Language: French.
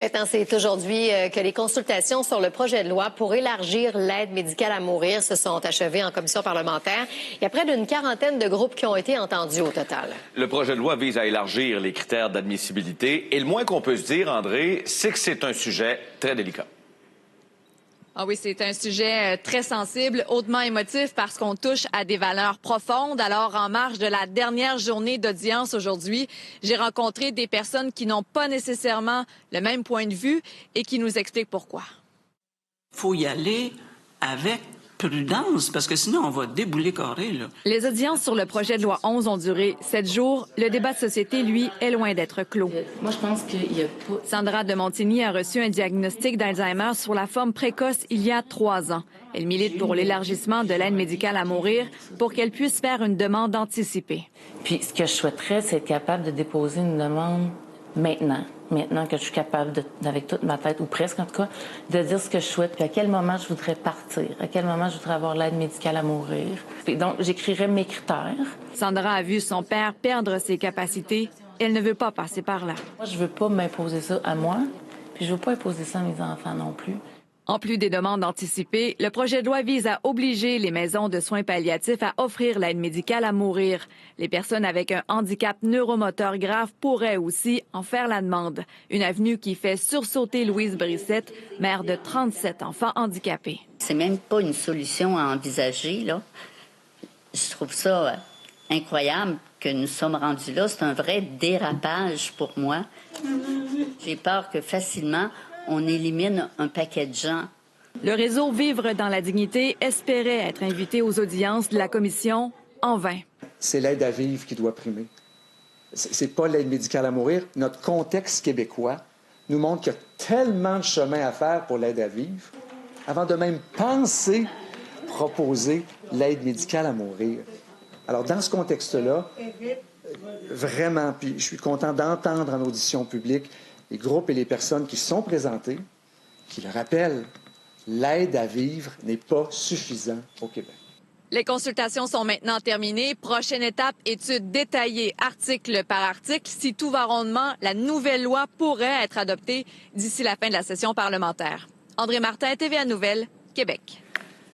Maintenant, c'est aujourd'hui que les consultations sur le projet de loi pour élargir l'aide médicale à mourir se sont achevées en commission parlementaire. Il y a près d'une quarantaine de groupes qui ont été entendus au total. Le projet de loi vise à élargir les critères d'admissibilité et le moins qu'on peut se dire, André, c'est que c'est un sujet très délicat. Ah oui, c'est un sujet très sensible, hautement émotif parce qu'on touche à des valeurs profondes. Alors, en marge de la dernière journée d'audience aujourd'hui, j'ai rencontré des personnes qui n'ont pas nécessairement le même point de vue et qui nous expliquent pourquoi. Il faut y aller avec prudence parce que sinon, on va débouler carré, là. Les audiences sur le projet de loi 11 ont duré 7 jours. Le débat de société, lui, est loin d'être clos. Moi, je pense qu'il y a pas... Sandra de Montigny a reçu un diagnostic d'Alzheimer sur la forme précoce il y a 3 ans. Elle milite pour l'élargissement de l'aide médicale à mourir pour qu'elle puisse faire une demande anticipée. Puis ce que je souhaiterais, c'est être capable de déposer une demande maintenant que je suis capable, avec toute ma tête, ou presque en tout cas, de dire ce que je souhaite, puis à quel moment je voudrais partir, à quel moment je voudrais avoir l'aide médicale à mourir. Puis donc, j'écrirais mes critères. Sandra a vu son père perdre ses capacités. Elle ne veut pas passer par là. Moi, je veux pas m'imposer ça à moi, puis je veux pas imposer ça à mes enfants non plus. En plus des demandes anticipées, le projet de loi vise à obliger les maisons de soins palliatifs à offrir l'aide médicale à mourir. Les personnes avec un handicap neuromoteur grave pourraient aussi en faire la demande. Une avenue qui fait sursauter Louise Brissette, mère de 37 enfants handicapés. C'est même pas une solution à envisager, là. Je trouve ça incroyable que nous sommes rendus là. C'est un vrai dérapage pour moi. J'ai peur que facilement, on élimine un paquet de gens. Le réseau Vivre dans la dignité espérait être invité aux audiences de la commission en vain. C'est l'aide à vivre qui doit primer. C'est pas l'aide médicale à mourir. Notre contexte québécois nous montre qu'il y a tellement de chemin à faire pour l'aide à vivre avant de même penser proposer l'aide médicale à mourir. Alors, dans ce contexte-là, vraiment, puis je suis content d'entendre en audition publique les groupes et les personnes qui sont présentés, qui le rappellent, l'aide à vivre n'est pas suffisant au Québec. Les consultations sont maintenant terminées. Prochaine étape, étude détaillée article par article. Si tout va rondement, la nouvelle loi pourrait être adoptée d'ici la fin de la session parlementaire. André Martin, TVA Nouvelles, Québec.